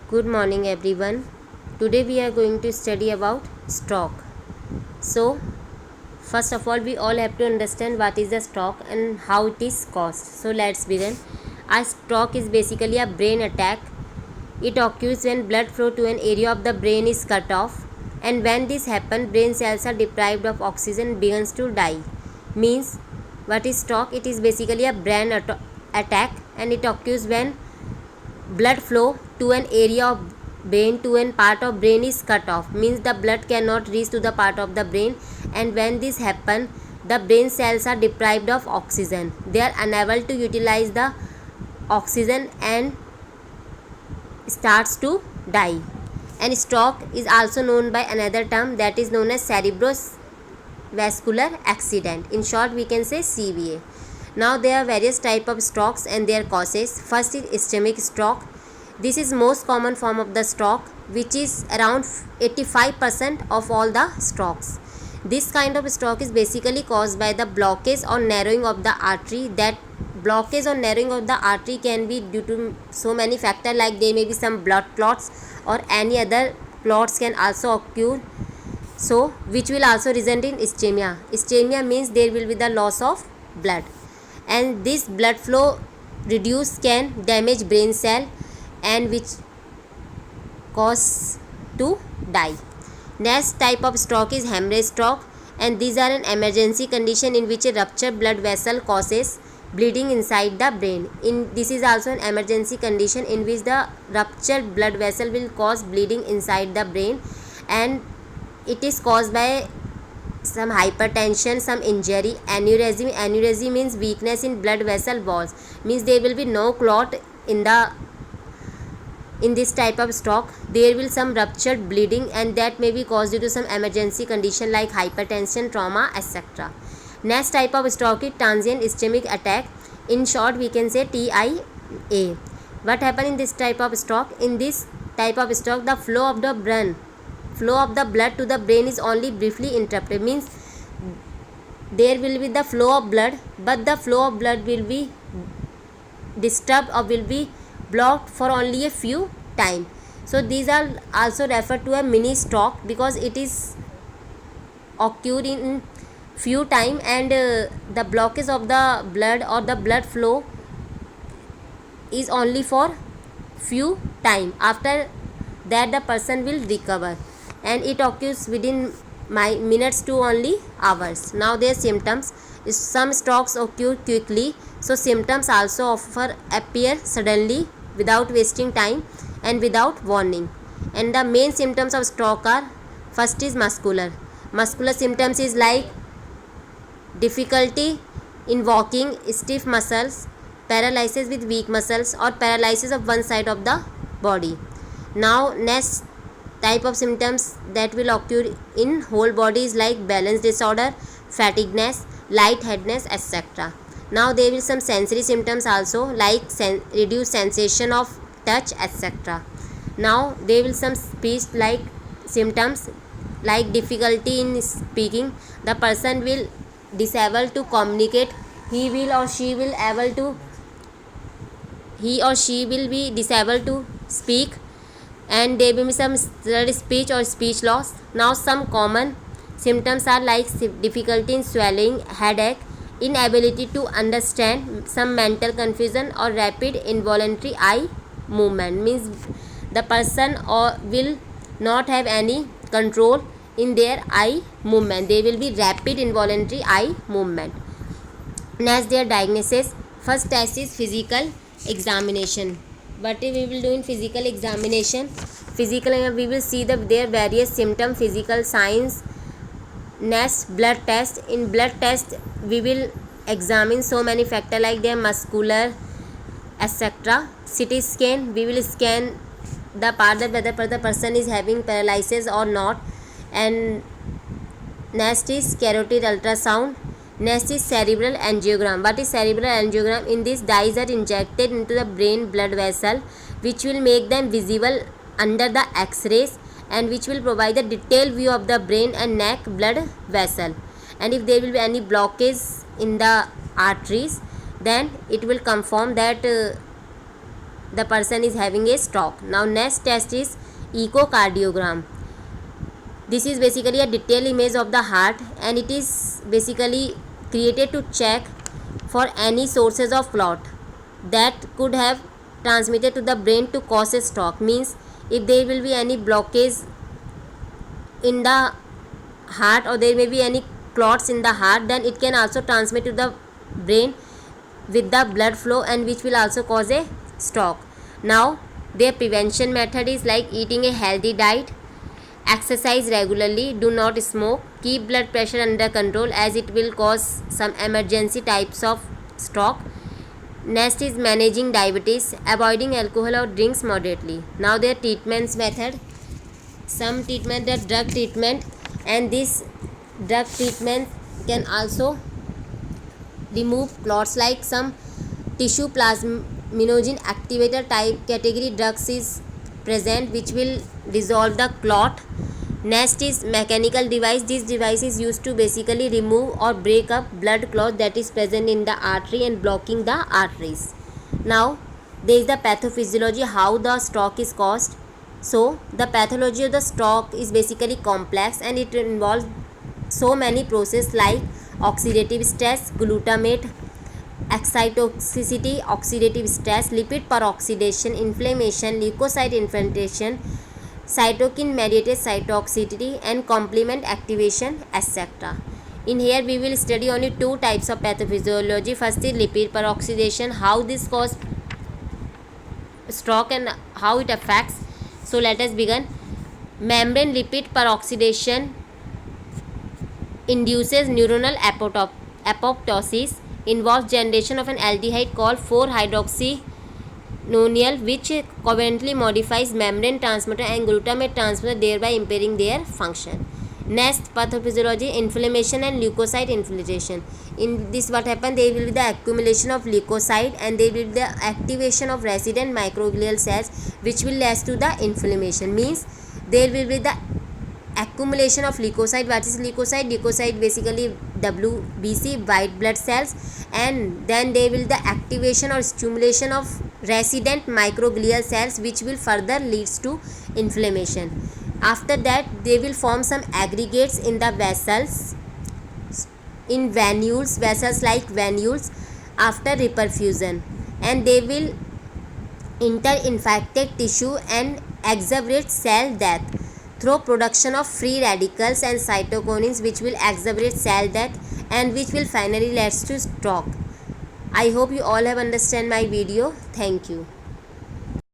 Good morning everyone. Today we are going to study about stock. So, first of all we all have to understand what is the stock and how it is caused. So, let's begin. A stroke is basically a brain attack. It occurs when blood flow to an area of the brain is cut off, and when this happens brain cells are deprived of oxygen and begins to die. Means what is stroke? It is basically a brain attack and it occurs when blood flow to an area of brain to an part of brain is cut off, means the blood cannot reach to the part of the brain, and when this happen the brain cells are deprived of oxygen. They are unable to utilize the oxygen and starts to die. And stroke is also known by another term, that is known as cerebrovascular accident. In short we can say CVA. Now there are various type of strokes and their causes. First is ischemic stroke. This is most common form of the stroke, which is around 85% of all the strokes. This kind of stroke is basically caused by the blockage or narrowing of the artery. That blockage or narrowing of the artery can be due to so many factors, like there may be some blood clots or any other clots can also occur, so which will also result in ischemia. Ischemia means there will be the loss of blood, and this blood flow reduce can damage brain cell and which cause to die. Next type of stroke is hemorrhage stroke, and these are an emergency condition in which a ruptured blood vessel causes bleeding inside the brain. This is also an emergency condition in which the ruptured blood vessel will cause bleeding inside the brain, and it is caused by some hypertension, some injury. Aneurysm means weakness in blood vessel walls, means there will be no clot in this type of stroke. There will some ruptured bleeding, and that may be caused due to some emergency condition like hypertension, trauma, etc. Next type of stroke is transient ischemic attack. In short we can say TIA. What happens in this type of stroke? In this type of stroke the flow of the blood to the brain is only briefly interrupted, means there will be the flow of blood, but the flow of blood will be disturbed or will be blocked for only a few time. So these are also referred to a mini stroke because it is occurred in few time, and the blockage of the blood or the blood flow is only for few time. After that the person will recover, and it occurs within minutes to only hours. Now their symptoms is some strokes occur quickly, so symptoms also often appear suddenly without wasting time and without warning. And the main symptoms of stroke are: first is muscular symptoms is like difficulty in walking, stiff muscles, paralysis with weak muscles, or paralysis of one side of the body. Now next type of symptoms that will occur in whole body is like balance disorder, fatigueness, lightheadedness, etc. Now there will some sensory symptoms also like reduced sensation of touch, etc. Now there will some speech like symptoms like difficulty in speaking. The person will disable to communicate. He or she will be disabled to speak, and there will be some slurred speech or speech loss. Now some common symptoms are like difficulty in swallowing, headache, inability to understand, some mental confusion, or rapid involuntary eye movement, means the person will not have any control in their eye movement. They will be rapid involuntary eye movement. Next their diagnosis. First test is physical examination. What we will do in physical examination? We will see their various symptom, physical signs. Next blood test. In blood test we will examine so many factors like their muscular, etc. CT scan, we will scan the part that whether the person is having paralysis or not. And next is carotid ultrasound. Next is cerebral angiogram. What is cerebral angiogram? In this dyes are injected into the brain blood vessel, which will make them visible under the x-rays, and which will provide a detailed view of the brain and neck blood vessel. And if there will be any blockage in the arteries, then it will confirm that the person is having a stroke. Now next test is echocardiogram. This is basically a detailed image of the heart, and it is basically created to check for any sources of clot that could have transmitted to the brain to cause a stroke. Means if there will be any blockage in the heart or there may be any clots in the heart, then it can also transmit to the brain with the blood flow, and which will also cause a stroke. Now their prevention method is like eating a healthy diet, exercise regularly, do not smoke, keep blood pressure under control as it will cause some emergency types of stroke. Next is managing diabetes, avoiding alcohol or drinks moderately. Now their treatments method, some treatment, the drug treatment, and this drug treatment can also remove clots, like some tissue plasminogen activator type category drugs is present which will dissolve the clot. Next is mechanical device. This device is used to basically remove or break up blood clot that is present in the artery and blocking the arteries. Now there is the pathophysiology, how the stroke is caused. So the pathology of the stroke is basically complex, and it involves so many processes like oxidative stress, glutamate excitotoxicity, oxidative stress, lipid peroxidation, inflammation, leukocyte infiltration, cytokine mediated cytotoxicity, and complement activation, etc. In here we will study only two types of pathophysiology. First is lipid peroxidation, how this causes stroke and how it affects. So let us begin. Membrane lipid peroxidation induces neuronal apoptosis, involves generation of an aldehyde called 4-hydroxynonenal, which covalently modifies membrane transmitter and glutamate transmitter, thereby impairing their function. Next, pathophysiology, inflammation and leukocyte infiltration. In this what happens, there will be the accumulation of leukocyte and there will be the activation of resident microglial cells which will lead to the inflammation. Means there will be the accumulation of leukocyte. What is leukocyte? Leukocyte basically WBC, white blood cells, and then there will be the activation or stimulation of resident microglial cells which will further leads to inflammation. After that they will form some aggregates in the vessels, in venules, vessels like venules after reperfusion, and they will enter infected tissue and exacerbate cell death through production of free radicals and cytokinins which will exacerbate cell death and which will finally lead to stroke. I hope you all have understand my video. Thank you.